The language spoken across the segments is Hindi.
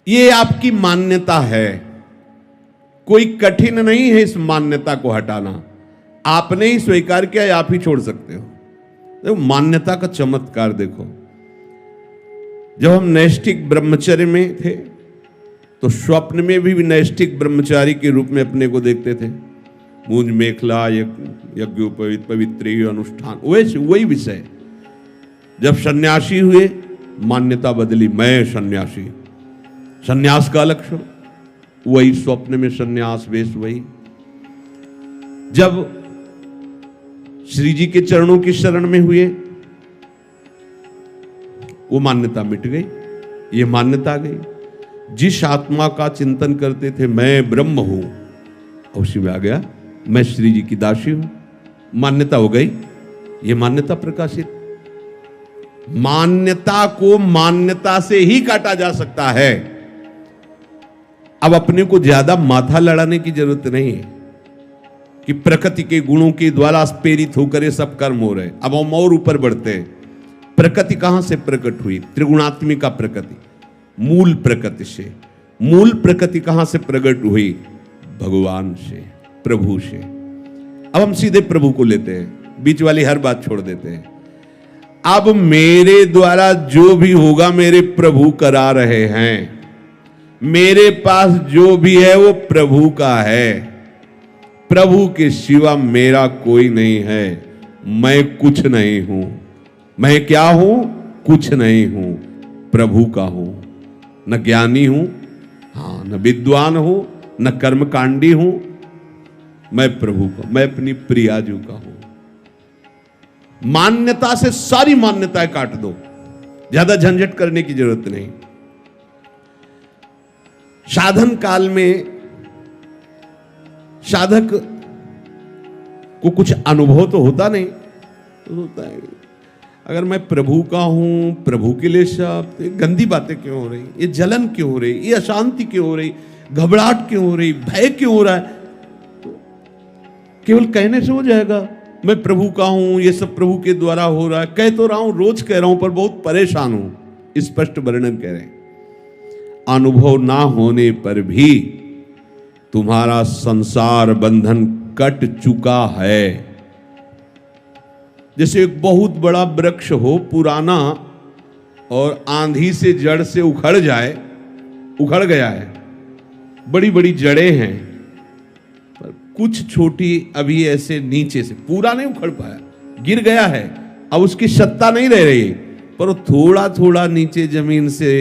ये आपकी मान्यता है, कोई कठिन नहीं है इस मान्यता को हटाना। आपने ही स्वीकार किया, आप ही छोड़ सकते हो। देखो मान्यता का चमत्कार देखो। जब हम नैष्ठिक ब्रह्मचर्य में थे तो स्वप्न में भी नैष्ठिक ब्रह्मचारी के रूप में अपने को देखते थे। मूंज मेखला, यज्ञोपवीत, पवित्री अनुष्ठान, वही विषय। जब सन्यासी हुए मान्यता बदली, मैं सन्यासी, सन्यास का लक्षण वही, स्वप्न में सन्यास वेश वही। जब श्री जी के चरणों की शरण में हुए वो मान्यता मिट गई, ये मान्यता आ गई। जिस आत्मा का चिंतन करते थे मैं ब्रह्म हूं, उसी में आ गया मैं श्री जी की दासी हूं, मान्यता हो गई, ये मान्यता प्रकाशित। मान्यता को मान्यता से ही काटा जा सकता है। अब अपने को ज्यादा माथा लड़ाने की जरूरत नहीं है कि प्रकृति के गुणों के द्वारा प्रेरित होकर ये सब कर्म हो रहे। अब हम और ऊपर बढ़ते हैं। प्रकृति कहां से प्रकट हुई? त्रिगुणात्मिका प्रकृति, मूल प्रकृति से। मूल प्रकृति कहां से प्रकट हुई? भगवान से, प्रभु से। अब हम सीधे प्रभु को लेते हैं, बीच वाली हर बात छोड़ देते हैं। अब मेरे द्वारा जो भी होगा मेरे प्रभु करा रहे हैं। मेरे पास जो भी है वो प्रभु का है। प्रभु के सिवा मेरा कोई नहीं है। मैं कुछ नहीं हूं। मैं क्या हूं? कुछ नहीं हूं, प्रभु का हूं। न ज्ञानी हूं, हाँ, न विद्वान हूं, न कर्मकांडी हूं। मैं प्रभु का, मैं अपनी प्रियाजू का हूं। मान्यता से सारी मान्यताएं काट दो, ज्यादा झंझट करने की जरूरत नहीं। साधन काल में साधक को कुछ अनुभव तो होता नहीं, तो होता है अगर मैं प्रभु का हूं, प्रभु के लिए सब, तो गंदी बातें क्यों हो रही, ये जलन क्यों हो रही, ये अशांति क्यों हो रही, घबराहट क्यों हो रही, भय क्यों हो रहा है? तो केवल कहने से हो जाएगा मैं प्रभु का हूं, ये सब प्रभु के द्वारा हो रहा है। कह तो रहा हूं, रोज कह रहा हूं, पर बहुत परेशान हूं। स्पष्ट वर्णन कह रहे हैं। अनुभव ना होने पर भी तुम्हारा संसार बंधन कट चुका है। जैसे एक बहुत बड़ा वृक्ष हो, पुराना, और आंधी से जड़ से उखड़ जाए, उखड़ गया है, बड़ी बड़ी जड़ें हैं, पर कुछ छोटी अभी ऐसे नीचे से, पूरा नहीं उखड़ पाया, गिर गया है, अब उसकी सत्ता नहीं रह रही, पर थोड़ा थोड़ा नीचे जमीन से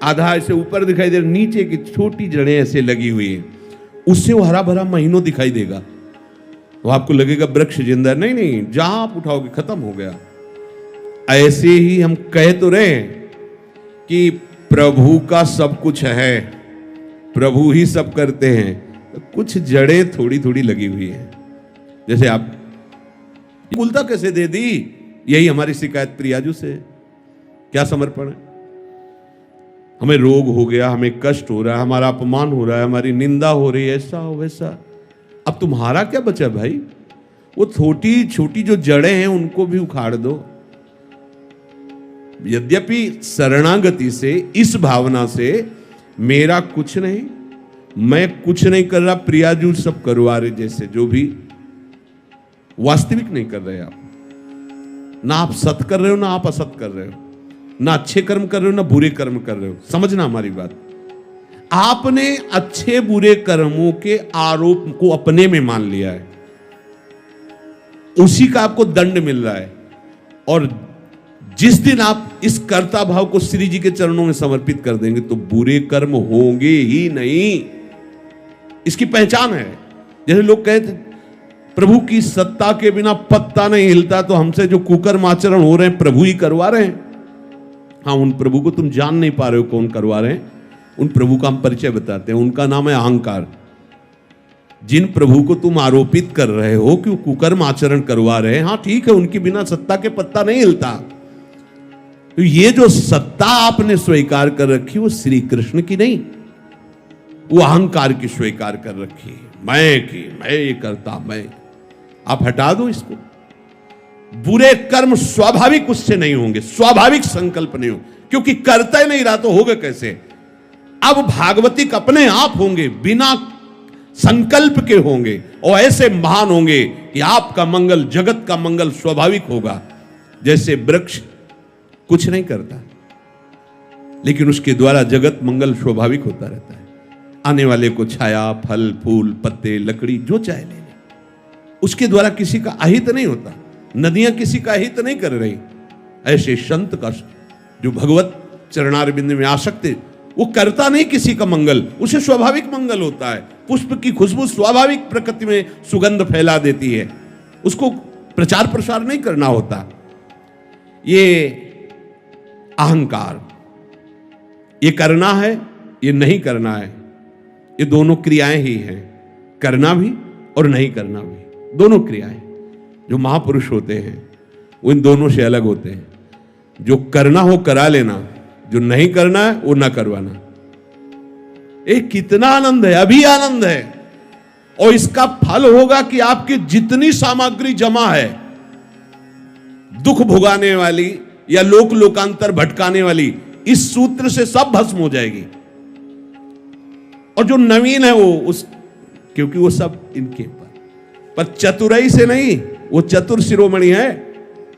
आधा ऐसे ऊपर दिखाई दे रहा, नीचे की छोटी जड़ें ऐसे लगी हुई है। उससे वो हरा भरा महीनों दिखाई देगा, तो आपको लगेगा वृक्ष जिंदा। नहीं नहीं, जहां आप उठाओगे खत्म हो गया। ऐसे ही हम कह तो रहे हैं कि प्रभु का सब कुछ है, प्रभु ही सब करते हैं, तो कुछ जड़ें थोड़ी थोड़ी लगी हुई हैं। जैसे आप कुलता कैसे दे दी, यही हमारी शिकायत प्रियाजू से। क्या समर्पण है? हमें रोग हो गया, हमें कष्ट हो रहा है, हमारा अपमान हो रहा है, हमारी निंदा हो रही है, ऐसा हो वैसा। अब तुम्हारा क्या बचा भाई? वो छोटी छोटी जो जड़ें हैं उनको भी उखाड़ दो। यद्यपि शरणागति से, इस भावना से, मेरा कुछ नहीं, मैं कुछ नहीं कर रहा, प्रियाजू सब करवा रहे, जैसे जो भी वास्तविक नहीं कर रहे आप। ना आप सत कर रहे हो, ना आप असत कर रहे हो, ना अच्छे कर्म कर रहे हो, ना बुरे कर्म कर रहे हो। समझना हमारी बात। आपने अच्छे बुरे कर्मों के आरोप को अपने में मान लिया है, उसी का आपको दंड मिल रहा है। और जिस दिन आप इस कर्ता भाव को श्री जी के चरणों में समर्पित कर देंगे तो बुरे कर्म होंगे ही नहीं। इसकी पहचान है। जैसे लोग कहते प्रभु की सत्ता के बिना पत्ता नहीं हिलता, तो हमसे जो कुकर्म आचरण हो रहे हैं प्रभु ही करवा रहे हैं। हाँ, उन प्रभु को तुम जान नहीं पा रहे हो कौन करवा रहे हैं। उन प्रभु का हम परिचय बताते हैं, उनका नाम है अहंकार। जिन प्रभु को तुम आरोपित कर रहे हो कि वो कुकर्म आचरण करवा रहे हैं, हाँ ठीक है, उनके बिना सत्ता के पत्ता नहीं हिलता। तो ये जो सत्ता आपने स्वीकार कर रखी वो श्री कृष्ण की नहीं, वो अहंकार की स्वीकार कर रखी है। मैं ये करता, मैं। आप हटा दो इसको। बुरे कर्म स्वाभाविक उससे नहीं होंगे, स्वाभाविक संकल्प नहीं हो, क्योंकि करता ही नहीं रहा तो होगा कैसे? अब भागवतिक अपने आप होंगे, बिना संकल्प के होंगे और ऐसे महान होंगे कि आपका मंगल, जगत का मंगल स्वाभाविक होगा। जैसे वृक्ष कुछ नहीं करता, लेकिन उसके द्वारा जगत मंगल स्वाभाविक होता रहता है। आने वाले को छाया, फल, फूल, पत्ते, लकड़ी जो चाहे ले ले, उसके द्वारा किसी का अहित नहीं होता। नदियां किसी का अहित नहीं कर रही। ऐसे संत का जो भगवत चरणारविंद में आसक्त है, वो करता नहीं किसी का मंगल, उसे स्वाभाविक मंगल होता है। पुष्प की खुशबू स्वाभाविक प्रकृति में सुगंध फैला देती है, उसको प्रचार प्रसार नहीं करना होता। ये अहंकार, ये करना है, ये नहीं करना है, ये दोनों क्रियाएं ही हैं, करना भी और नहीं करना भी, दोनों क्रियाएं। जो महापुरुष होते हैं वो इन दोनों से अलग होते हैं। जो करना हो करा लेना, जो नहीं करना है वो ना करवाना। एक कितना आनंद है, अभी आनंद है, और इसका फल होगा कि आपकी जितनी सामग्री जमा है दुख भुगाने वाली या लोक लोकांतर भटकाने वाली, इस सूत्र से सब भस्म हो जाएगी। और जो नवीन है वो उस, क्योंकि वो सब इनके पर चतुराई से नहीं, वो चतुर शिरोमणि है,